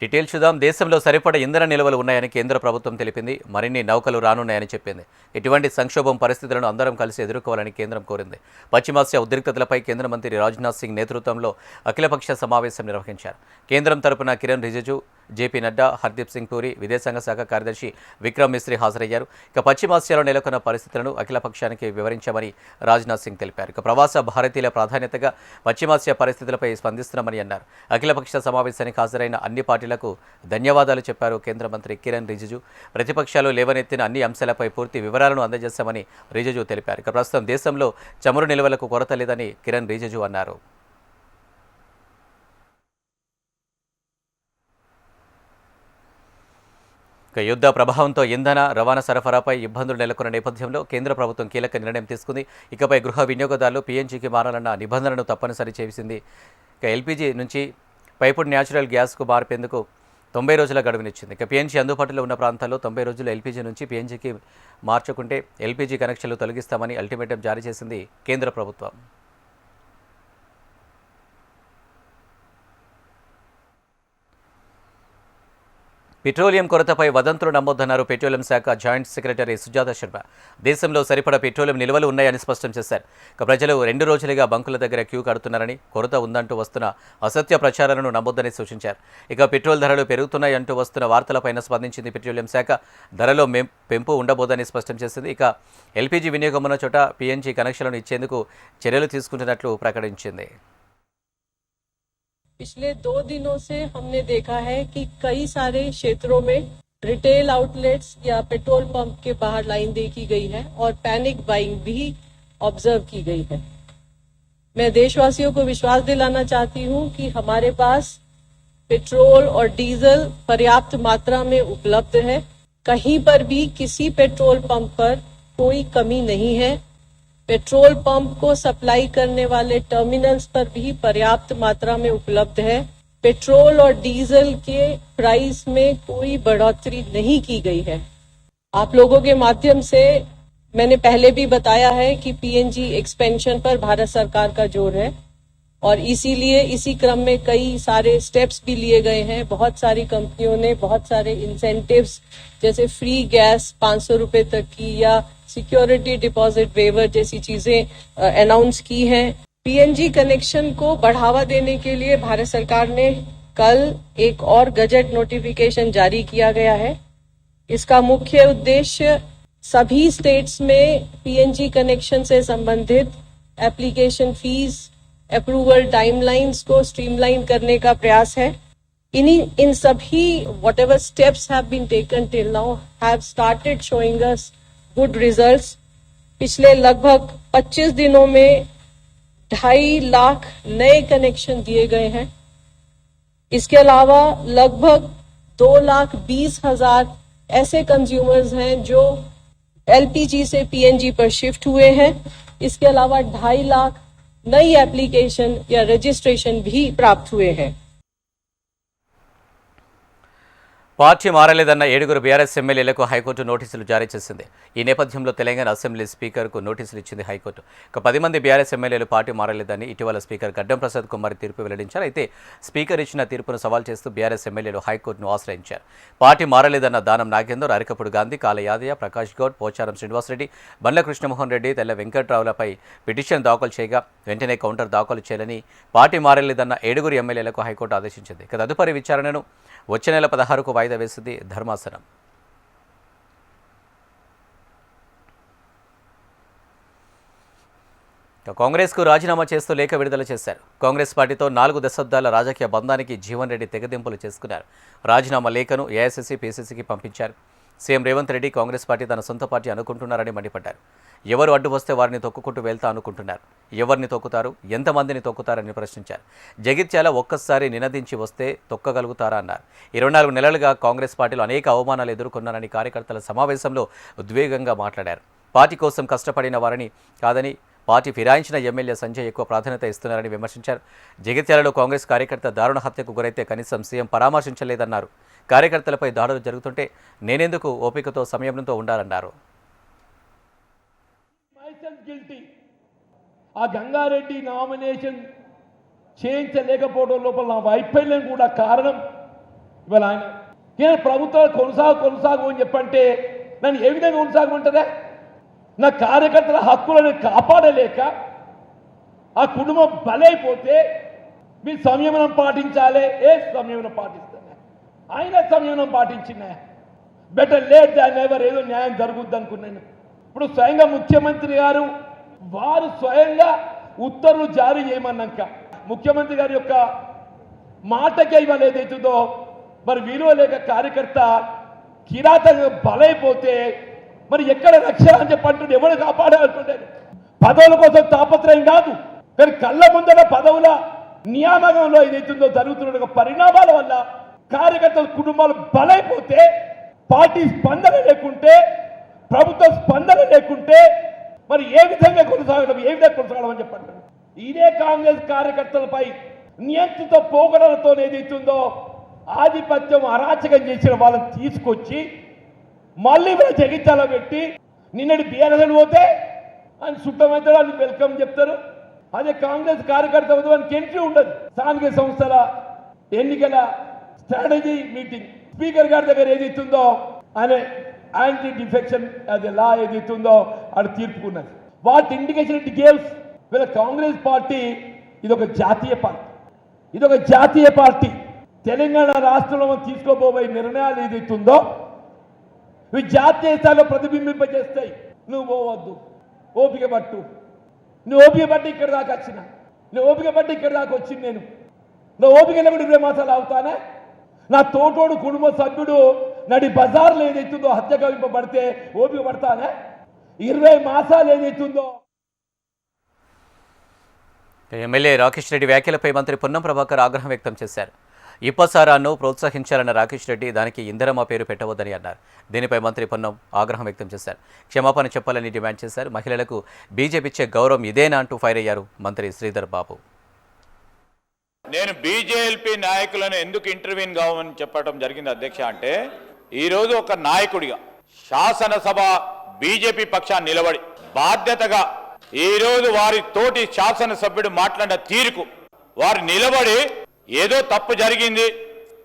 Details చూద్దాం. దేశంలో సరిపడ ఇంధన నిల్వలు ఉన్నాయని కేంద్ర ప్రభుత్వం తెలిపింది. మరిన్ని నౌకలు రానున్నాయని చెప్పింది. ఇటువంటి సంక్షోభం పరిస్థితులను అందరం కలిసి ఎదుర్కోవాలని కేంద్రం కోరింది. పశ్చిమాసియా ఉద్రిక్తతలపై కేంద్ర మంత్రి రాజ్నాథ్ సింగ్ నేతృత్వంలో అఖిలపక్ష సమావేశం నిర్వహించారు. కేంద్రం తరపున కిరణ్ రిజిజు, జేపీ నడ్డా, హర్దీప్ సింగ్ పూరి, విదేశాంగ శాఖ కార్యదర్శి విక్రమ్ మిస్రీ హాజరయ్యారు. ఇక పశ్చిమాసియాలో నెలకొన్న పరిస్థితులను అఖిలపక్షానికి వివరించామని రాజ్నాథ్ సింగ్ తెలిపారు. ఇక ప్రవాస భారతీయుల ప్రాధాన్యతగా పశ్చిమాసియా పరిస్థితులపై స్పందిస్తున్నామని అన్నారు. అఖిలపక్ష సమావేశానికి హాజరైన అన్ని పార్టీలకు ధన్యవాదాలు చెప్పారు కేంద్ర మంత్రి కిరణ్ రిజిజు. ప్రతిపక్షాలు లేవనెత్తిన అన్ని అంశాలపై పూర్తి వివరాలను అందజేశామని రిజిజు తెలిపారు. ఇక ప్రస్తుతం దేశంలో చమురు నిల్వలకు కొరత లేదని కిరణ్ రిజిజు అన్నారు. యుద్ధ ప్రభావంతో ఇంధన రవాణా సరఫరాపై ఇబ్బందులు నెలకొన్న నేపథ్యంలో కేంద్ర ప్రభుత్వం కీలక నిర్ణయం తీసుకుంది. ఇకపై గృహ వినియోగదారులు పీఎన్జీకి మారాలన్న నిబంధనలను తప్పనిసరి చేసింది. ఇక ఎల్పీజీ నుంచి పైపుడ్ న్యాచురల్ గ్యాస్కు మార్పేందుకు 90 రోజుల గడువునిచ్చింది. ఇక పీఎన్జీ అందుబాటులో ఉన్న ప్రాంతాల్లో 90 రోజులు ఎల్పీజీ నుంచి పీఎన్జీకి మార్చుకుంటే ఎల్పీజీ కనెక్షన్లు తొలగిస్తామని అల్టిమేటం జారీ చేసింది కేంద్ర ప్రభుత్వం. పెట్రోలియం కొరతపై వదంతులు నమ్మొద్దన్నారు పెట్రోలియం శాఖ జాయింట్ సెక్రటరీ సుజాత శర్మ. దేశంలో సరిపడా పెట్రోలియం నిల్వలు ఉన్నాయని స్పష్టం చేశారు. ఇక ప్రజలు 2 రోజులుగా బంకుల దగ్గర క్యూ కడుతున్నారని, కొరత ఉందంటూ వస్తున్న అసత్య ప్రచారాలను నమ్మొద్దని సూచించారు. ఇక పెట్రోల్ ధరలు పెరుగుతున్నాయంటూ వస్తున్న వార్తలపైన స్పందించింది పెట్రోలియం శాఖ. ధరలో పెంపు ఉండబోదని స్పష్టం చేసింది. ఇక ఎల్పీజీ వినియోగం ఉన్న చోట పీఎన్జీ కనెక్షన్లను ఇచ్చేందుకు చర్యలు తీసుకుంటున్నట్లు ప్రకటించింది. पिछले 2 दिनों से हमने देखा है कि कई सारे क्षेत्रों में रिटेल आउटलेट्स या पेट्रोल पंप के बाहर लाइन देखी गई है और पैनिक बाइंग भी ऑब्जर्व की गई है। मैं देशवासियों को विश्वास दिलाना चाहती हूं कि हमारे पास पेट्रोल और डीजल पर्याप्त मात्रा में उपलब्ध है। कहीं पर भी किसी पेट्रोल पंप पर कोई कमी नहीं है। पेट्रोल पंप को सप्लाई करने वाले टर्मिनल्स पर भी पर्याप्त मात्रा में उपलब्ध है। पेट्रोल और डीजल के प्राइस में कोई बढ़ोतरी नहीं की गई है। आप लोगों के माध्यम से मैंने पहले भी बताया है कि पीएनजी एक्सपेंशन पर भारत सरकार का जोर है और इसीलिए इसी क्रम में कई सारे स्टेप्स भी लिए गए हैं। बहुत सारी कंपनियों ने बहुत सारे इंसेंटिव्स जैसे फ्री गैस 500 रुपए तक की या सिक्योरिटी डिपॉजिट वेवर जैसी चीजें अनाउंस की हैं। पीएनजी कनेक्शन को बढ़ावा देने के लिए भारत सरकार ने कल एक और गजट नोटिफिकेशन जारी किया गया है। इसका मुख्य उद्देश्य सभी स्टेट्स में पीएनजी कनेक्शन से संबंधित एप्लीकेशन फीस, अप्रूवल टाइमलाइंस को स्ट्रीमलाइन करने का प्रयास है। इन सभी whatever steps have been taken till now have started showing us good results. पिछले लगभग 25 दिनों में 2.5 लाख नए कनेक्शन दिए गए हैं। इसके अलावा लगभग 2,20,000 ऐसे कंज्यूमर्स हैं जो एलपीजी से पीएनजी पर शिफ्ट हुए हैं। इसके अलावा 2.5 लाख नई एप्लीकेशन या रजिस्ट्रेशन भी प्राप्त हुए हैं। పార్టీ మారలేదన్న 7 బీఆర్ఎస్ ఎమ్మెల్యేలకు హైకోర్టు నోటీసులు జారీ చేసింది. ఈ నేపథ్యంలో తెలంగాణ అసెంబ్లీ స్పీకర్కు నోటీసులు ఇచ్చింది హైకోర్టు. ఇక 10 మంది బీఆర్ఎస్ ఎమ్మెల్యేలు పార్టీ మారలేదని ఇటీవల స్పీకర్ గడ్డం ప్రసాద్ కుమార్ తీర్పు వెల్లడించారు. అయితే స్పీకర్ ఇచ్చిన తీర్పును సవాల్ చేస్తూ బీఆర్ఎస్ ఎమ్మెల్యేలు హైకోర్టును ఆశ్రయించారు. పార్టీ మారలేదన్న దానం నాగేందర్, అరికపుడు గాంధీ, కాల యాదయ్య, ప్రకాష్ గౌడ్, పోచారం శ్రీనివాసరెడ్డి, బండ్ల కృష్ణమోహన్ రెడ్డి, తెల్ల వెంకట్రావులపై పిటిషన్ దాఖలు చేయగా వెంటనే కౌంటర్ దాఖలు చేయాలని పార్టీ మారలేదన్న 7 ఎమ్మెల్యేలకు హైకోర్టు ఆదేశించింది. ఇక తదుపరి విచారణను వచ్చే నెల 16కు వాయిదా వేసింది ధర్మాసనం. కాంగ్రెస్కు రాజీనామా చేస్తూ లేఖ విడుదల చేశారు. కాంగ్రెస్ పార్టీతో 4 దశాబ్దాల రాజకీయ బంధానికి జీవన్ రెడ్డి తెగదెంపులు చేసుకున్నారు. రాజీనామా లేఖను ఏఐసీసీ, పీసీసీకి పంపించారు. సీఎం రేవంత్ రెడ్డి కాంగ్రెస్ పార్టీ తన సొంత పార్టీ అనుకుంటున్నారని మండిపడ్డారు. ఎవరు అడ్డు వస్తే వారిని తొక్కుకుంటూ వెళ్తా అనుకుంటున్నారు. ఎవరిని తొక్కుతారు, ఎంతమందిని తొక్కుతారని ప్రశ్నించారు. జగిత్యాల ఒక్కసారి నినదించి వస్తే తొక్కగలుగుతారా అన్నారు. 24 నెలలుగా కాంగ్రెస్ పార్టీలో అనేక అవమానాలు ఎదుర్కొన్నారని కార్యకర్తల సమావేశంలో ఉద్వేగంగా మాట్లాడారు. పార్టీ కోసం కష్టపడిన వారిని కాదని పార్టీ ఫిరాయించిన ఎమ్మెల్యే సంజయ్ ఎక్కువ ప్రాధాన్యత ఇస్తున్నారని విమర్శించారు. జగిత్యాలలో కాంగ్రెస్ కార్యకర్త దారుణ హత్యకు గురైతే కనీసం సీఎం పరామర్శించలేదన్నారు. కార్యకర్తలపై దాడులు జరుగుతుంటే నేనెందుకు ఓపికతో సంయమనంతో ఉండాలన్నారు. ఆ గంగారెడ్డి నామినేషన్ చేయించలేకపోవడం లోపల నా వైఫల్యం కూడా కారణం. ఇవాళ ఆయన నేను ప్రభుత్వాలు కొనసాగు అని చెప్పంటే నన్ను ఏ విధంగా కొనసాగమంటారా? నా కార్యకర్తల హక్కులను కాపాడలేక ఆ కుటుంబం బలైపోతే మీరు సంయమనం పాటించాలి. ఏ సంయమనం పాటిస్తున్నా? ఆయన సంయమనం పాటించినా బెటర్ లేట్ దాన్ ఎవర్, ఏదో న్యాయం జరుగుద్ది అనుకున్నాను. ఇప్పుడు స్వయంగా ముఖ్యమంత్రి గారు వారు స్వయంగా ఉత్తర్వులు జారీ చేయమన్నాక ముఖ్యమంత్రి గారి యొక్క మాటకే ఇవాళ ఏదైతుందో మరి విలువ లేక కార్యకర్త కిరాతంగా బలైపోతే మరి ఎక్కడ రక్ష అని చెప్పంటుండే ఎవరు కాపాడాలంటుండేది? పదవుల కోసం తాపత్రయం కాదు, కానీ కళ్ళ ముందర పదవుల నియామకంలో ఏదైతుందో జరుగుతున్న పరిణామాల వల్ల కార్యకర్తల కుటుంబాలు బలైపోతే, పార్టీ స్పందన లేకుంటే, ప్రభుత్వ స్పందన లేకుంటే మరి ఏ విధంగా కొనసాగడం అని చెప్పండి. ఇదే కాంగ్రెస్ కార్యకర్తలపై నియంత్రిత పోగడలతో ఏదైతుందో ఆధిపత్యం అరాచకం చేసిన వాళ్ళని తీసుకొచ్చి మళ్ళీ మన జగిత్యాల పెట్టి నిన్నటి బీఆర్ఎస్ పోతే ఆయన సుట్టమైతే వాళ్ళని వెల్కమ్ చెప్తారు. అదే కాంగ్రెస్ కార్యకర్త వానికి ఎంట్రీ ఉండదు. స్థానిక సంస్థల ఎన్నికల స్ట్రాటజీ మీటింగ్ స్పీకర్ గారి దగ్గర ఏదైతుందో ఆయన యాంటీ డిఫెక్షన్ అది లా ఏదైతుందో అది తీర్పుకున్నది. వాటి ఇండికేషన్ ఇట్ గేవ్స్ వీళ్ళ కాంగ్రెస్ పార్టీ ఇదొక జాతీయ పార్టీ. తెలంగాణ రాష్ట్రంలో తీసుకోబోయే నిర్ణయాలు ఏదైతుందో ఇవి జాతీయ స్థాయిలో ప్రతిబింబింపజేస్తాయి. నువ్వు పోవద్దు, ఓపిక పట్టు. నువ్వు ఓపిక పట్టి ఇక్కడ దాకా వచ్చిన, నువ్వు ఓపిక పట్టి ఇక్కడ దాకా వచ్చింది. నువ్వు ఓపిక లేకుండా 20 మాసాలు అవుతానే? నా తోటోడు కుటుంబ సభ్యుడు నడి బజార్లో ఏదైతుందో హత్య కవింపబడితే ఓపిక పడతానే? 20 మాసాలు ఏదైతుందో. ఎమ్మెల్యే రాకేష్ రెడ్డి వ్యాఖ్యలపై మంత్రి పొన్నం ప్రభాకర్ ఆగ్రహం వ్యక్తం చేశారు. ఇప్పసారాను ప్రోత్సహించాలన్న రాకేష్ రెడ్డి దానికి ఇందిరమ్మ పేరు పెట్టవద్దని అన్నారు. దీనిపై మంత్రి పొన్నం ఆగ్రహం వ్యక్తం చేశారు. క్షమాపణ చెప్పాలని డిమాండ్ చేశారు. మహిళలకు బీజేపీ ఇచ్చే గౌరవం ఇదేనా అంటూ ఫైర్ అయ్యారు మంత్రి శ్రీధర్ బాబు. నేను బీజేపీ నాయకులను ఎందుకు ఇంటర్వ్యూన్ కావని చెప్పడం జరిగింది అధ్యక్ష అంటే, ఈరోజు ఒక నాయకుడిగా శాసనసభ బీజేపీ పక్షాన్ని నిలబడి బాధ్యతగా ఈరోజు వారి తోటి శాసనసభ్యుడు మాట్లాడిన తీరుకు వారు నిలబడి ఏదో తప్పు జరిగింది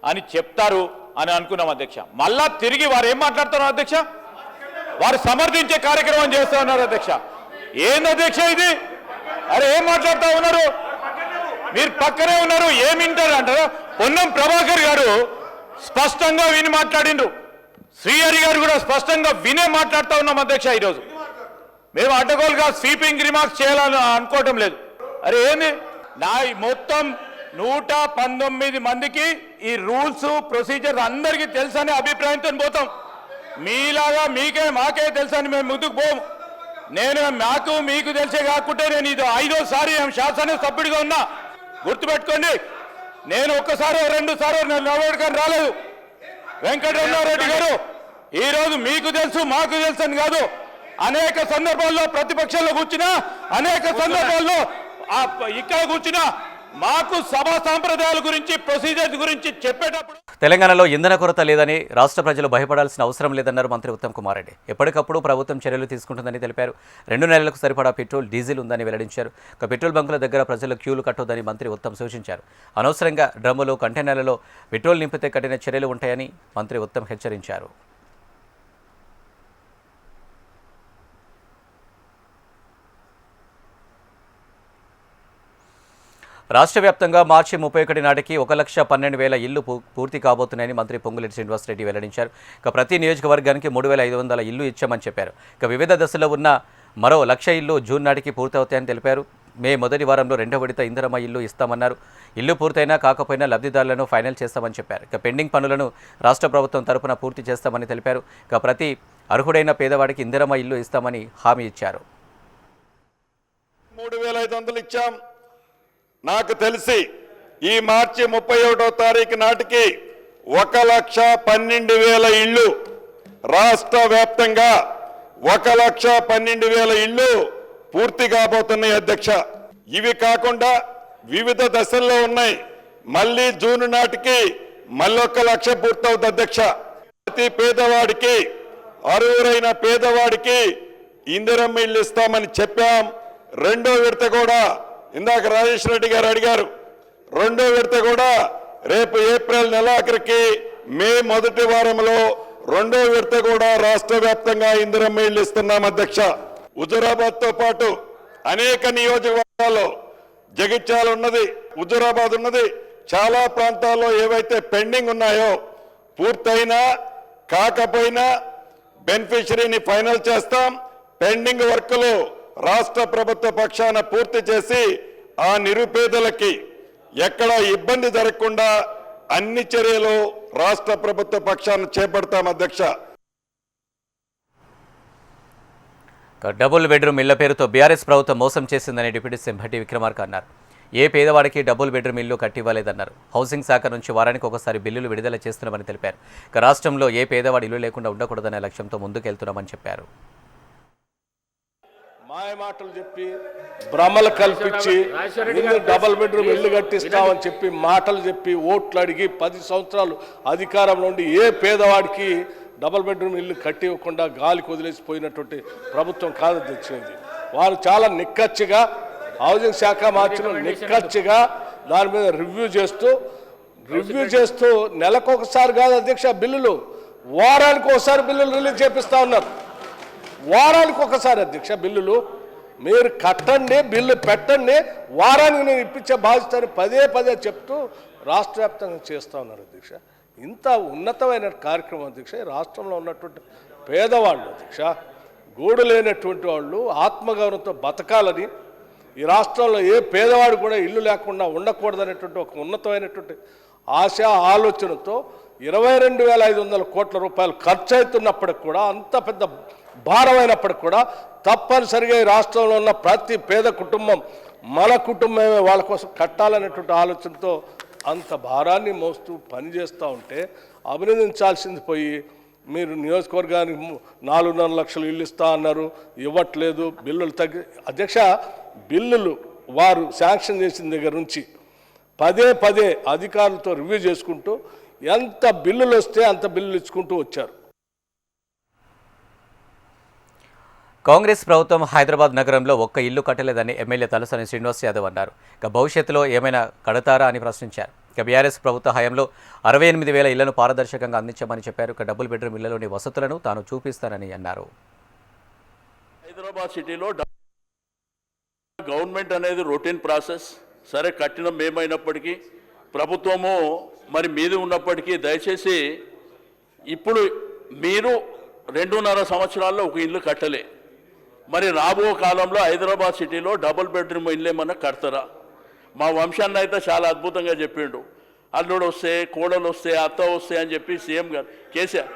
అని చెప్తారు అని అనుకున్నాం అధ్యక్ష. మళ్ళా తిరిగి వారు ఏం మాట్లాడుతున్నారు అధ్యక్ష? వారు సమర్థించే కార్యక్రమం చేస్తూ ఉన్నారు అధ్యక్ష. ఏంది అధ్యక్ష ఇది? అరే ఏం మాట్లాడుతూ ఉన్నారు? మీరు పక్కనే ఉన్నారు, ఏమి వింటారు అంటారు? పొన్నం ప్రభాకర్ గారు స్పష్టంగా విని మాట్లాడిండ్రు. శ్రీహరి గారు కూడా స్పష్టంగా వినే మాట్లాడుతూ ఉన్నాం అధ్యక్ష. ఈరోజు మేము అడ్డగోలుగా స్వీపింగ్ రిమార్క్స్ చేయాలని అనుకోవటం లేదు. అరే ఏంది నా మొత్తం 119 మందికి ఈ రూల్స్ ప్రొసీజర్స్ అందరికీ తెలుసనే అభిప్రాయంతో పోతాం. మీలాగా మాకే తెలుసని మేము ముందుకు పోము. నేను మీకు తెలిసే కాకుంటే నేను ఇది 5వ సారి శాసనసభ్యుడిగా ఉన్నా. గుర్తుపెట్టుకోండి, నేను ఒక్కసారో 2 సార్లు నిలబడుకొని రాలేదు. వెంకటరమణారెడ్డి గారు ఈరోజు మీకు తెలుసు మాకు తెలుసు అని కాదు, అనేక సందర్భాల్లో ప్రతిపక్షంలో కూర్చున్నా, అనేక సందర్భాల్లో ఇక్కడ కూర్చున్నా మాకు సభా సాంప్రదాయాల గురించి ప్రొసీజర్స్ గురించి చెప్పేటప్పుడు. తెలంగాణలో ఇంధన కొరత లేదని, రాష్ట్ర ప్రజలు భయపడాల్సిన అవసరం లేదన్నారు మంత్రి ఉత్తమ్ కుమార్ రెడ్డి. ఎప్పటికప్పుడు ప్రభుత్వం చర్యలు తీసుకుంటుందని తెలిపారు. 2 నెలలకు సరిపడా పెట్రోల్, డీజిల్ ఉందని వెల్లడించారు. పెట్రోల్ బంకుల దగ్గర ప్రజలు క్యూలు కట్టొద్దని మంత్రి ఉత్తమ్ సూచించారు. అనవసరంగా డ్రమ్ములు, కంటైనర్లలో పెట్రోల్ నింపితే కఠిన చర్యలు ఉంటాయని మంత్రి ఉత్తమ్ హెచ్చరించారు. రాష్ట్ర వ్యాప్తంగా మార్చి 31 నాటికి 1,12,000 ఇళ్లు పూర్తి కాబోతున్నాయని మంత్రి పొంగులేటి శ్రీనివాసరెడ్డి వెల్లడించారు. ప్రతి నియోజకవర్గానికి 3,500 ఇళ్లు ఇచ్చామని చెప్పారు. వివిధ దశలో ఉన్న మరో 1,00,000 ఇళ్లు జూన్ నాటికి పూర్తవుతాయని తెలిపారు. మే మొదటి వారంలో 2వ విడత ఇందిరమ్మ ఇల్లు ఇస్తామన్నారు. ఇల్లు పూర్తయినా కాకపోయినా లబ్ధిదారులను ఫైనల్ చేస్తామని చెప్పారు. పెండింగ్ పనులను రాష్ట్ర ప్రభుత్వం తరపున పూర్తి చేస్తామని తెలిపారు. ప్రతి అర్హుడైన పేదవాడికి ఇందిరమ్మ ఇల్లు ఇస్తామని హామీ ఇచ్చారు. 3,500 ఇచ్చాం. నాకు తెలిసి ఈ మార్చి 31వ తారీఖు నాటికి 1,12,000 ఇళ్ళు రాష్ట్ర వ్యాప్తంగా 1,12,000 ఇళ్ళు పూర్తి కాబోతున్నాయి అధ్యక్ష. ఇవి కాకుండా వివిధ దశల్లో ఉన్నాయి. మళ్ళీ జూన్ నాటికి మళ్ళీ 1,00,000 పూర్తవుతుంది అధ్యక్ష. ప్రతి పేదవాడికి, అర్హులైన పేదవాడికి ఇందిరమ్మ ఇల్లు ఇస్తామని చెప్పాం. 2వ విడత కూడా ఇందాక రాజేష్ రెడ్డి గారు అడిగారు. 2వ విడత కూడా రేపు ఏప్రిల్ నెలాఖరికి మే మొదటి వారంలో రెండో విడత కూడా రాష్ట్ర వ్యాప్తంగా ఇందిరమ్మ ఇళ్లు ఇస్తున్నాం అధ్యక్ష. హుజూరాబాద్తో పాటు అనేక నియోజకవర్గాల్లో జగిత్యాల ఉన్నది, హుజూరాబాద్ ఉన్నది, చాలా ప్రాంతాల్లో ఏవైతే పెండింగ్ ఉన్నాయో పూర్తయినా కాకపోయినా బెనిఫిషరీని ఫైనల్ చేస్తాం. పెండింగ్ వర్క్లు రాష్ట్ర ప్రభుత్వ పక్షాన పూర్తి చేసి ఆ నిరుపేదలకి ఎక్కడ ఇబ్బంది జరగకుండా అన్ని చర్యలు రాష్ట్ర ప్రభుత్వ పక్షాన చేపడతాం అధ్యక్ష. డబుల్ బెడ్రూమ్ ఇళ్ల పేరుతో బీఆర్ఎస్ ప్రభుత్వం మోసం చేసిందని డిప్యూటీ సీఎం భట్టి విక్రమార్క అన్నారు. ఏ పేదవాడికి డబుల్ బెడ్రూమ్ ఇల్లు కట్టివ్వలేదన్నారు. హౌసింగ్ శాఖ నుంచి వారానికి ఒకసారి బిల్లులు విడుదల చేస్తున్నామని తెలిపారు. ఇక రాష్ట్రంలో ఏ పేదవాడి ఇల్లు లేకుండా ఉండకూడదనే లక్ష్యంతో ముందుకెళ్తున్నామని చెప్పారు. మాయ మాటలు చెప్పి భ్రమలు కల్పించి డబుల్ బెడ్రూమ్ ఇల్లు కట్టిస్తామని చెప్పి మాటలు చెప్పి ఓట్లు అడిగి 10 సంవత్సరాలు అధికారంలో ఉండి ఏ పేదవాడికి డబుల్ బెడ్రూమ్ ఇల్లు కట్టి ఇవ్వకుండా గాలికి వదిలేసిపోయినటువంటి ప్రభుత్వం కాదు తెచ్చింది. వారు చాలా నిక్కచ్చిగా హౌసింగ్ శాఖ మార్చిన నిక్కచ్చిగా దాని మీద రివ్యూ చేస్తూ నెలకొకసారి కాదు అధ్యక్ష, బిల్లులు వారానికి ఒకసారి బిల్లులు రిలీజ్ చేపిస్తా ఉన్నారు. వారానికి ఒకసారి అధ్యక్ష బిల్లులు మీరు కట్టండి, బిల్లు పెట్టండి, వారానికి నేను ఇప్పించే బాధ్యతని పదే చెప్తూ రాష్ట్ర వ్యాప్తంగా చేస్తూ ఉన్నారు అధ్యక్ష. ఇంత ఉన్నతమైన కార్యక్రమం అధ్యక్ష. రాష్ట్రంలో ఉన్నటువంటి పేదవాళ్ళు అధ్యక్ష, గూడు లేనటువంటి వాళ్ళు ఆత్మగౌరవంతో బతకాలని, ఈ రాష్ట్రంలో ఏ పేదవాడు కూడా ఇల్లు లేకుండా ఉండకూడదనేటువంటి ఒక ఉన్నతమైనటువంటి ఆశ ఆలోచనతో 22,500 కోట్ల రూపాయలు ఖర్చు అవుతున్నప్పటికి కూడా, అంత పెద్ద భారమైనప్పటికి కూడా తప్పనిసరిగా ఈ రాష్ట్రంలో ఉన్న ప్రతి పేద కుటుంబం మన కుటుంబమే వాళ్ళ కోసం కట్టాలనేటువంటి ఆలోచనతో అంత భారాన్ని మోస్తూ పనిచేస్తూ ఉంటే అభినందించాల్సింది పోయి మీరు నియోజకవర్గానికి 4.5 లక్షలు ఇల్లు ఇస్తా అన్నారు, ఇవ్వట్లేదు, బిల్లులు తగ్గి అధ్యక్ష. బిల్లులు వారు శాంక్షన్ చేసిన దగ్గర నుంచి పదే అధికారులతో రివ్యూ చేసుకుంటూ ఎంత బిల్లులు వస్తే అంత బిల్లులు ఇచ్చుకుంటూ వచ్చారు. కాంగ్రెస్ ప్రభుత్వం హైదరాబాద్ నగరంలో ఒక్క ఇల్లు కట్టలేదని ఎమ్మెల్యే తలసాని శ్రీనివాస్ యాదవ్ అన్నారు. ఇక భవిష్యత్తులో ఏమైనా కడతారా అని ప్రశ్నించారు. ఇక బీఆర్ఎస్ ప్రభుత్వ హయాంలో 68,000 ఇళ్లను పారదర్శకంగా అందించామని చెప్పారు. ఇక డబుల్ బెడ్రూమ్ ఇళ్లలోని వసతులను తాను చూపిస్తానని అన్నారు. హైదరాబాద్ సిటీలో గవర్నమెంట్ అనేది రొటీన్ ప్రాసెస్. సరే కట్టినం మేమైనప్పటికీ, ప్రభుత్వము మరి మీది ఉన్నప్పటికీ దయచేసి ఇప్పుడు మీరు 2.5 సంవత్సరాల్లో ఒక ఇల్లు కట్టలే, మరి రాబో కాలంలో హైదరాబాద్ సిటీలో డబుల్ బెడ్రూమ్ ఇల్లు ఏమన్నా కడతారా? మా వంశాన్ని అయితే చాలా అద్భుతంగా చెప్పిండు. అల్లుడు వస్తే, కోడలు వస్తే, అత్త వస్తే అని చెప్పి సీఎం గారు కేసీఆర్.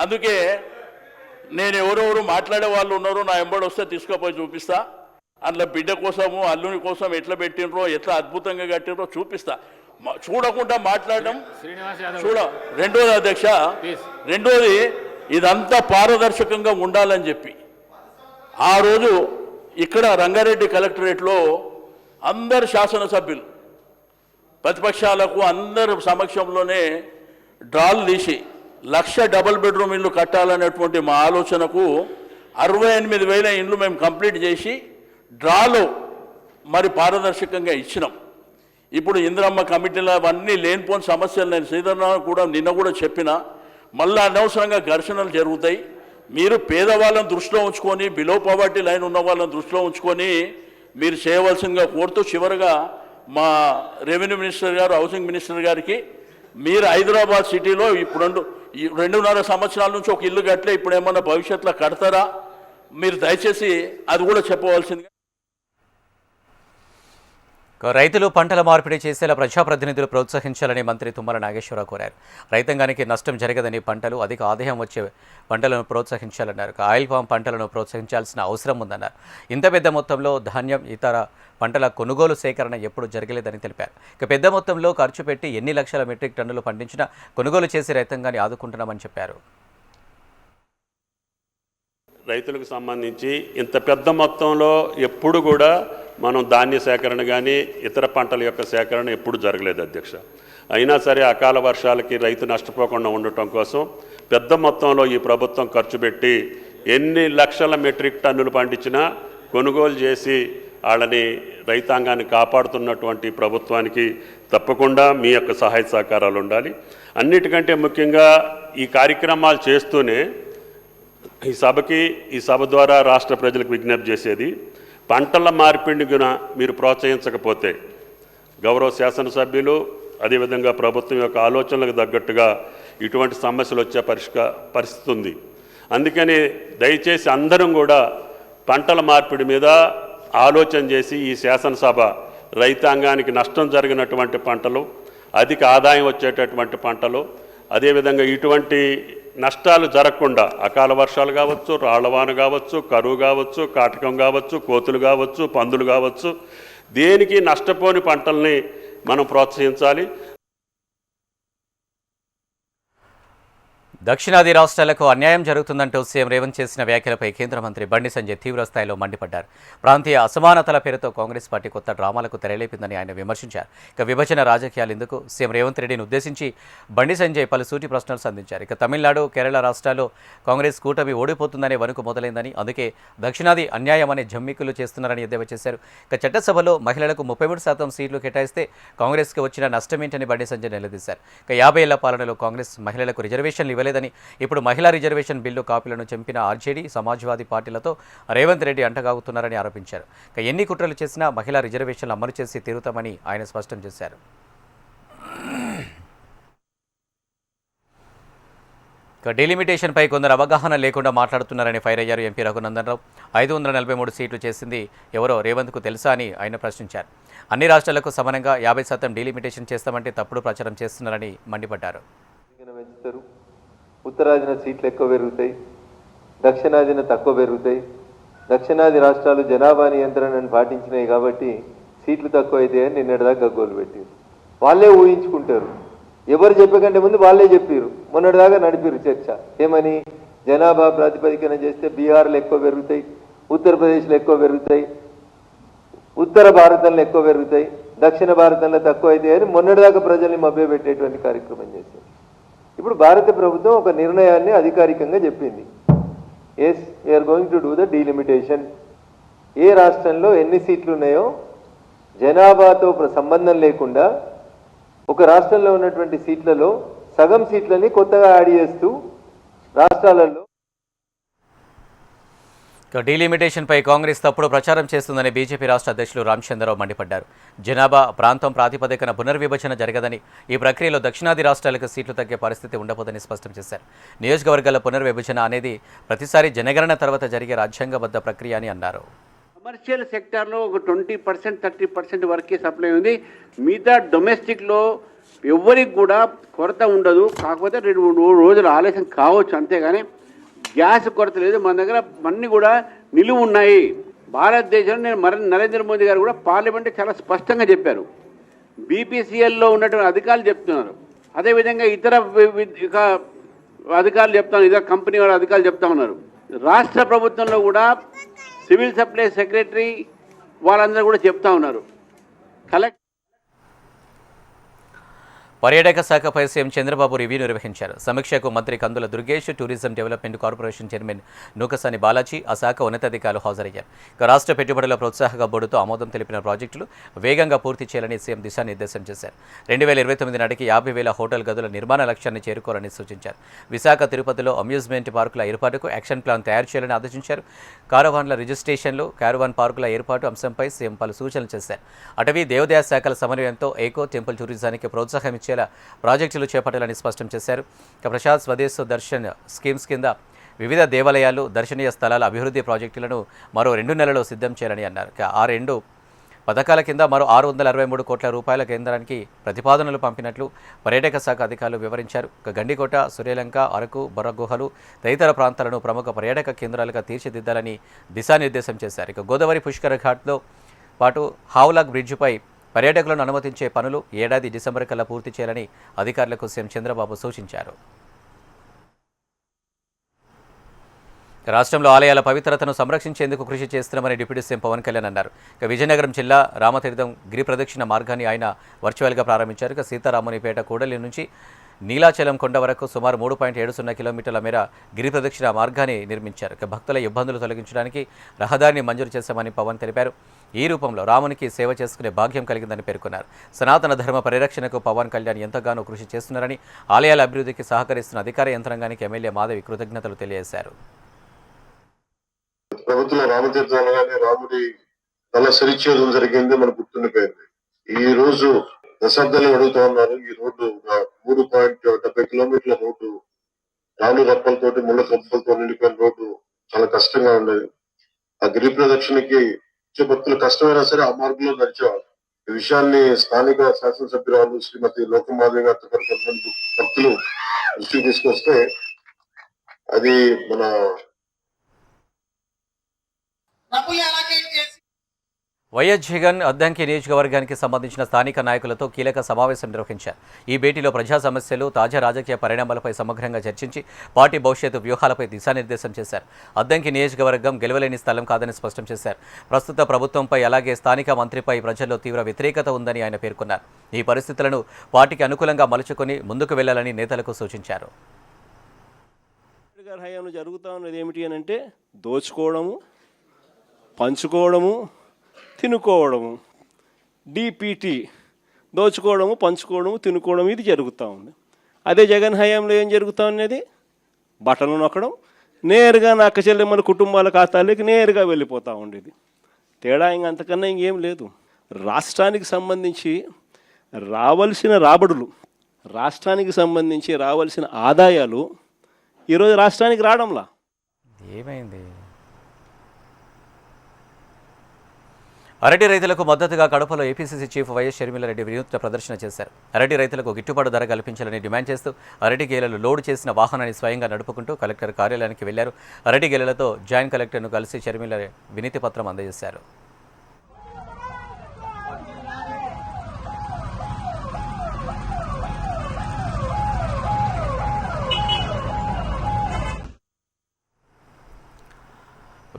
అందుకే నేను ఎవరెవరు మాట్లాడే వాళ్ళు ఉన్నారో నా ఎంబడి వస్తే తీసుకుపోయి చూపిస్తా. అందులో బిడ్డ కోసము అల్లుని కోసం ఎట్లా పెట్టినరో, ఎట్లా అద్భుతంగా కట్టినరో చూపిస్తా. చూడకుండా మాట్లాడడం రెండోది అధ్యక్ష, రెండోది ఇదంతా పారదర్శకంగా ఉండాలని చెప్పి ఆ రోజు ఇక్కడ రంగారెడ్డి కలెక్టరేట్లో అందరు శాసనసభ్యులు ప్రతిపక్షాలకు అందరు సమక్షంలోనే డ్రాలు తీసి 1,00,000 డబుల్ బెడ్రూమ్ ఇల్లు కట్టాలనేటువంటి మా ఆలోచనకు 68,000 ఇండ్లు మేము కంప్లీట్ చేసి డ్రాలో మరి పారదర్శకంగా ఇచ్చినాం. ఇప్పుడు ఇందిరమ్మ కమిటీలో అవన్నీ లేనిపోని సమస్యలు నేను శ్రీధరరావు కూడా నిన్న కూడా చెప్పిన, మళ్ళీ అనవసరంగా ఘర్షణలు జరుగుతాయి. మీరు పేదవాళ్ళని దృష్టిలో ఉంచుకొని, బిలో పావర్టీ లైన్ ఉన్న వాళ్ళని దృష్టిలో ఉంచుకొని మీరు చేయవలసిందిగా కోరుతూ, చివరిగా మా రెవెన్యూ మినిస్టర్ గారు, హౌసింగ్ మినిస్టర్ గారికి, మీరు హైదరాబాద్ సిటీలో ఇప్పుడు 2.5 సంవత్సరాల నుంచి ఒక ఇల్లు కట్టలే, ఇప్పుడు ఏమన్నా భవిష్యత్తులో కడతారా? మీరు దయచేసి అది కూడా చెప్పవలసిందిగా. రైతులు పంటల మార్పిడి చేసేలా ప్రజాప్రతినిధులు ప్రోత్సహించాలని మంత్రి తుమ్మల నాగేశ్వరరావు కోరారు. రైతాంగానికి నష్టం జరగదని, పంటలు అధిక ఆదాయం వచ్చే పంటలను ప్రోత్సహించాలన్నారు. ఆయిల్ పామ్ పంటలను ప్రోత్సహించాల్సిన అవసరం ఉందన్నారు. ఇంత పెద్ద మొత్తంలో ధాన్యం, ఇతర పంటల కొనుగోలు సేకరణ ఎప్పుడు జరగలేదని తెలిపారు. ఇక పెద్ద మొత్తంలో ఖర్చు పెట్టి ఎన్ని లక్షల మెట్రిక్ టన్నులు పండించినా కొనుగోలు చేసి రైతాంగాన్ని ఆదుకుంటున్నామని చెప్పారు. రైతులకు సంబంధించి ఇంత పెద్ద మొత్తంలో ఎప్పుడు కూడా మనం ధాన్య సేకరణ కానీ ఇతర పంటల యొక్క సేకరణ ఎప్పుడు జరగలేదు అధ్యక్ష. అయినా సరే అకాల వర్షాలకి రైతు నష్టపోకుండా ఉండటం కోసం పెద్ద మొత్తంలో ఈ ప్రభుత్వం ఖర్చు పెట్టి ఎన్ని లక్షల మెట్రిక్ టన్నులు పండించినా కొనుగోలు చేసి వాళ్ళని రైతాంగాన్ని కాపాడుతున్నటువంటి ప్రభుత్వానికి తప్పకుండా మీ యొక్క సహాయ సహకారాలు ఉండాలి. అన్నిటికంటే ముఖ్యంగా ఈ కార్యక్రమాలు చేస్తూనే ఈ సభ ద్వారా రాష్ట్ర ప్రజలకు విజ్ఞప్తి చేసేది, పంటల మార్పిడిని మీరు ప్రోత్సహించకపోతే గౌరవ శాసనసభ్యులు అదేవిధంగా ప్రభుత్వం యొక్క ఆలోచనలకు తగ్గట్టుగా ఇటువంటి సమస్యలు వచ్చే పరిస్థితి ఉంది. అందుకని దయచేసి అందరం కూడా పంటల మార్పిడి మీద ఆలోచన చేసి ఈ శాసనసభ రైతాంగానికి నష్టం జరిగినటువంటి పంటలు, అధిక ఆదాయం వచ్చేటటువంటి పంటలు, అదేవిధంగా ఇటువంటి నష్టాలు జరగకుండా అకాల వర్షాలు కావచ్చు, రాళ్లవాన కావచ్చు, కరువు కావచ్చు, కాటకం కావచ్చు, కోతులు కావచ్చు, పందులు కావచ్చు, దేనికి నష్టపోని పంటల్ని మనం ప్రోత్సహించాలి. దక్షిణాది రాష్ట్రాలకు అన్యాయం జరుగుతుందంటూ సీఎం రేవంత్ చేసిన వ్యాఖ్యలపై కేంద్ర మంత్రి బండి సంజయ్ తీవ్రస్థాయిలో మండిపడ్డారు. ప్రాంతీయ అసమానతల పేరుతో కాంగ్రెస్ పార్టీ కొత్త డ్రామాలకు తెరలేపిందని ఆయన విమర్శించారు. ఇక విభజన రాజకీయాలు ఎందుకు? సీఎం రేవంత్ రెడ్డిని ఉద్దేశించి బండి సంజయ్ పలు సూటి ప్రశ్నలు సంధించారు. ఇక తమిళనాడు, కేరళ రాష్ట్రాల్లో కాంగ్రెస్ కూటమి ఓడిపోతుందనే వణుకు మొదలైందని, అందుకే దక్షిణాది అన్యాయం అనే జమ్మికులు చేస్తున్నారని ఎద్దేవా చేశారు. ఇక చట్టసభలో మహిళలకు 33% సీట్లు కేటాయిస్తే కాంగ్రెస్కి వచ్చిన నష్టమేంటని బండి సంజయ్ నిలదీశారు. ఇక 50 ఏళ్ల పాలనలో కాంగ్రెస్ మహిళలకు రిజర్వేషన్లు ఇవ్వలేదని, ఇప్పుడు మహిళా రిజర్వేషన్ బిల్లు కాపీలను చంపిన ఆర్జేడీ, సమాజ్వాదీ పార్టీలతో రేవంత్ రెడ్డి అంటగాగుతున్నారని ఆరోపించారు. ఇక ఎన్ని కుట్రలు చేసినా మహిళా రిజర్వేషన్లు అమలు చేసి తీరుతామని ఆయన స్పష్టం చేశారు. ఇక డీలిమిటేషన్పై కొందరు అవగాహన లేకుండా మాట్లాడుతున్నారని ఫైర్ అయ్యారు ఎంపీ రఘునందన్ రావు. 543 సీట్లు చేసింది ఎవరో రేవంత్కు తెలుసా అని ఆయన ప్రశ్నించారు. అన్ని రాష్ట్రాలకు సమానంగా 50% డీలిమిటేషన్ చేస్తామంటే తప్పుడు ప్రచారం చేస్తున్నారని మండిపడ్డారు. ఉత్తరాదిన సీట్లు ఎక్కువ పెరుగుతాయి, దక్షిణాదిన తక్కువ పెరుగుతాయి. దక్షిణాది రాష్ట్రాలు జనాభా నియంత్రణను పాటించినాయి కాబట్టి సీట్లు తక్కువ అవుతాయని నిన్నటిదాకా గగ్గోలు పెట్టారు. వాళ్ళే ఊహించుకుంటారు. ఎవరు చెప్పకంటే ముందు వాళ్ళే చెప్పారు. మొన్నటిదాకా నడిపారు చర్చ. ఏమని? జనాభా ప్రాతిపదికన చేస్తే బీహార్లో ఎక్కువ పెరుగుతాయి, ఉత్తరప్రదేశ్లో ఎక్కువ పెరుగుతాయి, ఉత్తర భారతంలో ఎక్కువ పెరుగుతాయి, దక్షిణ భారతంలో తక్కువ అవుతాయని మొన్నటిదాకా ప్రజల్ని మభ్యపెట్టేటువంటి కార్యక్రమం చేశారు. ఇప్పుడు భారత ప్రభుత్వం ఒక నిర్ణయాన్ని అధికారికంగా చెప్పింది. Yes, we are going to do the delimitation. ఏ రాష్ట్రంలో ఎన్ని సీట్లు ఉన్నాయో జనాభాతో సంబంధం లేకుండా ఒక రాష్ట్రంలో ఉన్నటువంటి సీట్లలో సగం సీట్లని కొత్తగా యాడ్ చేస్తూ రాష్ట్రాలలో డీలిమిటేషన్పై కాంగ్రెస్ తప్పుడు ప్రచారం చేస్తుందని బీజేపీ రాష్ట్ర అధ్యక్షులు రామచంద్రరావు మండిపడ్డారు. జనాభా, ప్రాంతం ప్రాతిపదికన పునర్విభజన జరగదని, ఈ ప్రక్రియలో దక్షిణాది రాష్ట్రాలకు సీట్లు తగ్గే పరిస్థితి ఉండబోదని స్పష్టం చేశారు. నియోజకవర్గాల పునర్విభజన అనేది ప్రతిసారి జనగణన తర్వాత జరిగే రాజ్యాంగబద్ధ ప్రక్రియ అని అన్నారు. కమర్షియల్ సెక్టార్లో ఒక 20%, 30% వరకే సప్లై ఉంది. మిగతా డొమెస్టిక్లో ఎవరికి కూడా కొరత ఉండదు. కాకపోతే 2-3 రోజులు ఆలస్యం కావచ్చు, అంతేగాని గ్యాస్ కొరత లేదు. మన దగ్గర అన్నీ కూడా నిలువ ఉన్నాయి. భారతదేశంలో నరేంద్ర మోదీ గారు కూడా పార్లమెంట్ చాలా స్పష్టంగా చెప్పారు. బీపీసీఎల్లో ఉన్నటువంటి అధికారులు చెప్తున్నారు, అదేవిధంగా ఇతర అధికారులు చెప్తాను, ఇతర కంపెనీ వాళ్ళ అధికారులు చెప్తా ఉన్నారు. రాష్ట్ర ప్రభుత్వంలో కూడా సివిల్ సప్లై సెక్రటరీ వాళ్ళందరూ కూడా చెప్తా ఉన్నారు. పర్యాటక శాఖపై సీఎం చంద్రబాబు రివ్యూ నిర్వహించారు. సమీక్షకు మంత్రి Kandula Durgesh, tourism development corporation chairman Nookasani Balaji, ఆ శాఖ ఉన్నతాధికారులు హాజరయ్యారు. ఇక రాష్ట్ర పెట్టుబడుల ప్రోత్సాహక బోర్డుతో ఆమోదం తెలిపిన ప్రాజెక్టులు వేగంగా పూర్తి చేయాలని సీఎం దిశానిర్దేశం చేశారు. 2029 నాటికి 50,000 హోటల్ గదుల నిర్మాణ లక్ష్యాన్ని చేరుకోవాలని సూచించారు. విశాఖ, తిరుపతిలో అమ్యూజ్మెంట్ పార్కుల ఏర్పాటుకు యాక్షన్ ప్లాన్ తయారు చేయాలని ఆదేశించారు. కారవాన్ల రిజిస్ట్రేషన్లు, కారవాన్ పార్కుల ఏర్పాటు అంశంపై సీఎం పలు సూచనలు చేశారు. అటవీ, దేవాదాయ శాఖల సమన్వయంతో ఏకో టెంపుల్ టూరిజానికి ప్రోత్సాహం ఇచ్చేలా ప్రాజెక్టులు చేపట్టాలని స్పష్టం చేశారు. ఇక ప్రసాద్ స్వదేశ్ దర్శన్ స్కీమ్స్ కింద వివిధ దేవాలయాలు, దర్శనీయ స్థలాల అభివృద్ధి ప్రాజెక్టులను మరో 2 నెలల్లో సిద్ధం చేయాలని అన్నారు. ఇక ఆ 2 పథకాల కింద మరో 663 కోట్ల రూపాయల కేంద్రానికి ప్రతిపాదనలు పంపినట్లు పర్యాటక శాఖ అధికారులు వివరించారు. ఇక గండికోట, సూర్యలంక, అరకు, బొర్రగుహలు తదితర ప్రాంతాలను ప్రముఖ పర్యాటక కేంద్రాలుగా తీర్చిదిద్దాలని దిశానిర్దేశం చేశారు. ఇక గోదావరి పుష్కర ఘాట్తో పాటు హావ్లాగ్ బ్రిడ్జిపై పర్యాటకులను అనుమతించే పనులు ఏడాది డిసెంబర్ కల్లా పూర్తి చేయాలని అధికారులకు సీఎం చంద్రబాబు సూచించారు. రాష్ట్రంలో ఆలయాల పవిత్రతను సంరక్షించేందుకు కృషి చేస్తున్నామని డిప్యూటీ సీఎం పవన్ కళ్యాణ్ అన్నారు. ఇక విజయనగరం జిల్లా రామతీర్థం గిరి ప్రదక్షిణ మార్గాన్ని ఆయన వర్చువల్గా ప్రారంభించారు. ఇక సీతారామునిపేట కూడలి నుంచి నీలాచలం కొండ వరకు సుమారు 3.70 కిలోమీటర్ల మేర గిరి ప్రదక్షిణ మార్గాన్ని నిర్మించారు. ఇక భక్తుల ఇబ్బందులు తొలగించడానికి రహదారిని మంజూరు చేశామని పవన్ తెలిపారు. ఈ రూపంలో రామునికి సేవ చేసుకునే భాగ్యం కలిగిందని పేర్కొన్నారు. సనాతన ధర్మ పరిరక్షణకు పవన్ కళ్యాణ్ ఎంతగానో కృషి చేస్తున్నారని, ఆలయాల అభివృద్ధికి సహకరిస్తున్న అధికార యంత్రాంగానికి ఎమ్మెల్యే మాధవి కృతజ్ఞతలు తెలియజేశారు. ప్రభుత్వం రామతీర్థాలుగానే రాముడి తల సరిచేయడం జరిగింది, మనకు గుర్తుండిపోయింది. ఈ రోజు దశాబ్దాలు అడుగుతా ఉన్నారు. ఈ రోడ్డు 3.70 కిలోమీటర్ల రోడ్డు రాళ్ళు రప్పలతోటి ముళ్ళ కప్పలతో నిండిపోయిన రోడ్డు చాలా కష్టంగా ఉండేది. ఆ గిరి ప్రదక్షిణకి భక్తులు కష్టమైనా సరే ఆ మార్గంలో నడిచేవాళ్ళు. ఈ విషయాన్ని స్థానిక శాసనసభ్యురాలు శ్రీమతి లోకమాధవి గారితో కొంతమంది భక్తులు దృష్టికి తీసుకొస్తే అది మన వైఎస్ జగన్ అద్దంకి నియోజకవర్గానికి సంబంధించిన స్థానిక నాయకులతో కీలక సమావేశం నిర్వహించారు. ఈ భేటీలో ప్రజా సమస్యలు, తాజా రాజకీయ పరిణామాలపై సమగ్రంగా చర్చించి పార్టీ భవిష్యత్తు వ్యూహాలపై దిశానిర్దేశం చేశారు. అద్దంకి నియోజకవర్గం గెలవలేని స్థలం కాదని స్పష్టం చేశారు. ప్రస్తుత ప్రభుత్వంపై అలాగే స్థానిక మంత్రిపై ప్రజల్లో తీవ్ర వ్యతిరేకత ఉందని ఆయన పేర్కొన్నారు. ఈ పరిస్థితులను పార్టీకి అనుకూలంగా మలుచుకొని ముందుకు వెళ్లాలని నేతలకు సూచించారు. హయాంలో జరుగుతూ ఉన్నది ఏమిటి అని అంటే దోచుకోవడము, పంచుకోవడము, తినుకోవడము. డిపిటి దోచుకోవడము, పంచుకోవడము, తినుకోవడం ఇది జరుగుతూ ఉంది. అదే జగన్ హయాంలో ఏం జరుగుతూ ఉన్నది? బట్టలు నొక్కడం, నేరుగా నక్క చెల్లెమ్మల కుటుంబాల ఖాతాలోకి నేరుగా వెళ్ళిపోతూ ఉండేది. తేడా అంతకన్నా ఇంకేం లేదు. రాష్ట్రానికి సంబంధించి రావాల్సిన రాబడులు, రాష్ట్రానికి సంబంధించి రావాల్సిన ఆదాయాలు ఈరోజు రాష్ట్రానికి రావడంలా. ఏమైంది? అరటి రైతులకు మద్దతుగా కడపలో ఏపీసీసీ చీఫ్ వైఎస్ షర్మిలారెడ్డి వినూత్న ప్రదర్శన చేశారు. అరటి రైతులకు గిట్టుబాటు ధర కల్పించాలని డిమాండ్ చేస్తూ అరటి గేలలు లోడ్ చేసిన వాహనాన్ని స్వయంగా నడుపుకుంటూ కలెక్టర్ కార్యాలయానికి వెళ్లారు. అరటి గేలలతో జాయింట్ కలెక్టర్ను కలిసి షర్మిల వినతి పత్రం అందజేశారు.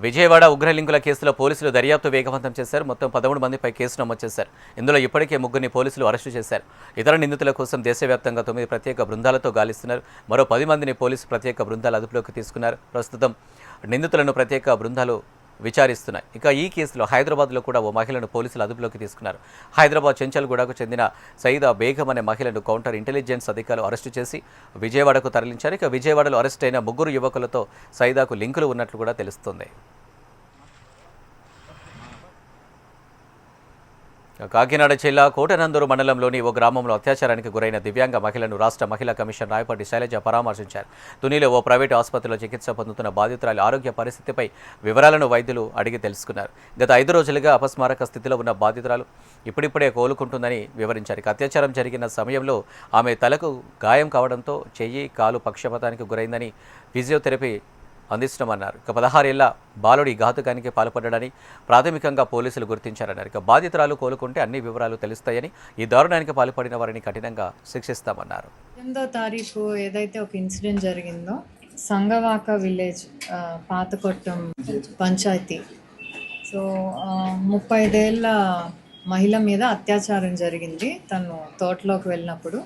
విజయవాడ ఉగ్రలింకుల కేసులో పోలీసులు దర్యాప్తు వేగవంతం చేశారు. మొత్తం 13 మందిపై కేసు నమోదు చేశారు. ఇందులో ఇప్పటికే 3 పోలీసులు అరెస్టు చేశారు. ఇతర నిందితుల కోసం దేశవ్యాప్తంగా 9 ప్రత్యేక బృందాలతో గాలిస్తున్నారు. మరో 10 మందిని పోలీసు ప్రత్యేక బృందాలు అదుపులోకి తీసుకున్నారు. ప్రస్తుతం నిందితులను ప్రత్యేక బృందాలు విచారిస్తున్నాయి. ఇక ఈ కేసులో హైదరాబాద్లో కూడా ఓ మహిళను పోలీసులు అదుపులోకి తీసుకున్నారు. హైదరాబాద్ చెంచల్గూడకు చెందిన సయీదా బేగం అనే మహిళను కౌంటర్ ఇంటెలిజెన్స్ అధికారులు అరెస్టు చేసి విజయవాడకు తరలించారు. ఇక విజయవాడలో అరెస్ట్ అయిన 3 యువకులతో సయీదాకు లింకులు ఉన్నట్లు కూడా తెలుస్తోంది. కాకినాడ జిల్లా కోటనందూరు మండలంలోని ఓ గ్రామంలో అత్యాచారానికి గురైన దివ్యాంగ మహిళను రాష్ట్ర మహిళా కమిషన్ రాయపాటి శైలజ పరామర్శించారు. తునిలో ఓ ప్రైవేటు ఆసుపత్రిలో చికిత్స పొందుతున్న బాధితురాలి ఆరోగ్య పరిస్థితిపై వివరాలను వైద్యులు అడిగి తెలుసుకున్నారు. గత 5 రోజులుగా అపస్మారక స్థితిలో ఉన్న బాధితురాలు ఇప్పుడిప్పుడే కోలుకుంటుందని వివరించారు. అత్యాచారం జరిగిన సమయంలో ఆమె తలకు గాయం కావడంతో చెయ్యి, కాలు పక్షపాతానికి గురైందని ఫిజియోథెరపీ అందిస్తున్నామన్నారు. ఇక 16 ఏళ్ల బాలుడి ఘాతుకానికి పాల్పడ్డాడని ప్రాథమికంగా పోలీసులు గుర్తించారన్నారు. ఇక బాధితురాలు కోలుకుంటే అన్ని వివరాలు తెలుస్తాయని, ఈ దారుణానికి పాల్పడిన వారిని కఠినంగా శిక్షిస్తామన్నారు. 8వ తారీఖు ఏదైతే ఒక ఇన్సిడెంట్ జరిగిందో, సంగవాక విలేజ్ పాతకొట్టం పంచాయతీ, సో 35 ఏళ్ల మహిళ మీద అత్యాచారం జరిగింది. తను తోటలోకి వెళ్ళినప్పుడు,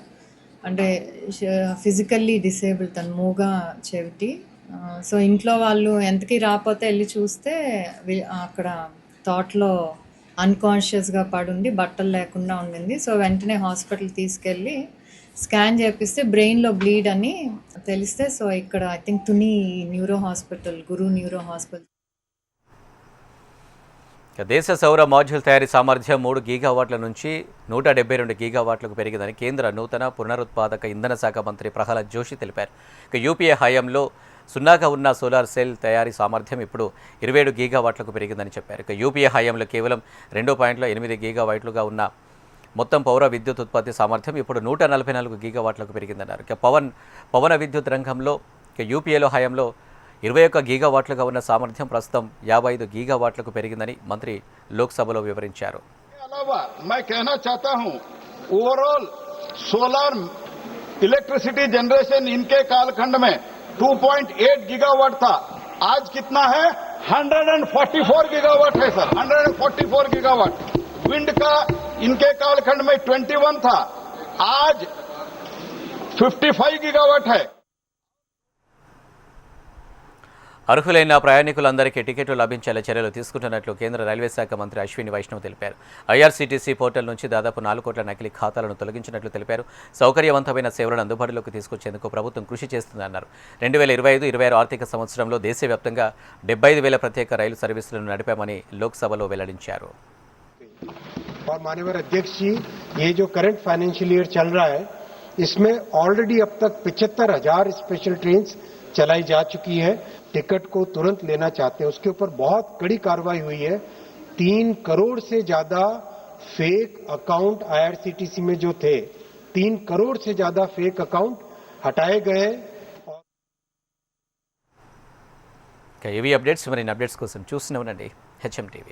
అంటే ఫిజికల్లీ డిసేబుల్, తను మూగా, చెవిటి. సో ఇంట్లో వాళ్ళు ఎంతకీ రాకపోతే వెళ్ళి చూస్తే అక్కడ తోటలో అన్కాన్షియస్గా పడుండి బట్టలు లేకుండా ఉండింది. సో వెంటనే హాస్పిటల్ తీసుకెళ్ళి స్కాన్ చేపిస్తే బ్రెయిన్లో బ్లీడ్ అని తెలిస్తే, సో ఇక్కడ I think Tuni neuro hospital, Guru neuro hospital. దేశ సౌర మాడ్యూల్ తయారీ సామర్థ్యం 3 గీగావాట్ల నుంచి 172 గీగావాట్లకు పెరిగిందని కేంద్ర నూతన పునరుత్పాదక ఇంధన శాఖ మంత్రి ప్రహ్లాద్ జోషి తెలిపారు. ఇక యూపీఏ హయాంలో సున్నాగా ఉన్న సోలార్ సెల్ తయారీ సామర్థ్యం ఇప్పుడు 27 గీగావాట్లకు పెరిగిందని చెప్పారు. ఇక యూపీఏ హయాంలో కేవలం 2.8 గీగావాట్లుగా ఉన్న మొత్తం పౌర విద్యుత్ ఉత్పత్తి సామర్థ్యం ఇప్పుడు 144 గీగావాట్లకు పెరిగిందన్నారు. ఇక పవన విద్యుత్ రంగంలో ఇక యూపీఏలో హయాంలో 21 గీగావాట్లుగా ఉన్న సామర్థ్యం ప్రస్తుతం 55 గీగావాట్లకు పెరిగిందని మంత్రి లోక్సభలో వివరించారు. ओवरऑल सोलर इलेक्ट्रिसिटी जनरेशन इनके कालखंड में 2.8 गीगावाट था, आज कितना है? 144 गीगावाट है सर, 144 गीगावाट। विंड का इनके कालखंड में 21 था, आज 55 गीगावाट है। అర్హులైన ప్రయాణికులందరికీ టికెట్లు లభించేలా చర్యలు తీసుకుంటున్నట్లు కేంద్ర రైల్వే శాఖ మంత్రి అశ్విని వైష్ణవ్ తెలిపారు. ఐఆర్సీటీసీ పోర్టల్ నుంచి దాదాపు 4 కోట్ల నకిలీ ఖాతాలను తొలగించినట్లు తెలిపారు. సౌకర్యవంతమైన సేవలను అందుబాటులోకి తీసుకొచ్చేందుకు ప్రభుత్వం కృషి చేస్తుందన్నారు. 2025-26 ఆర్థిక సంవత్సరంలో దేశవ్యాప్తంగా 75,000 ప్రత్యేక రైలు సర్వీసులను నడిపామని లోక్సభలో వెల్లడించారు. और माननीय अध्यक्ष जी, ये जो करंट फाइनेंशियल ईयर चल रहा है, इसमें ऑलरेडी अब तक 75,000 स्पेशल ट्रेन चलाई जा चुकी है। टिकट को तुरंत लेना चाहते हैं, उसके ऊपर बहुत कड़ी कार्रवाई हुई है। 3 करोड़ से ज्यादा फेक अकाउंट आईआरसीटीसी में जो थे, 3 करोड़ से ज्यादा फेक अकाउंट हटाए गए। ఇవి అప్డేట్స్. మరిన్ని అప్డేట్స్ కోసం చూస్తూనే ఉండండి HM TV.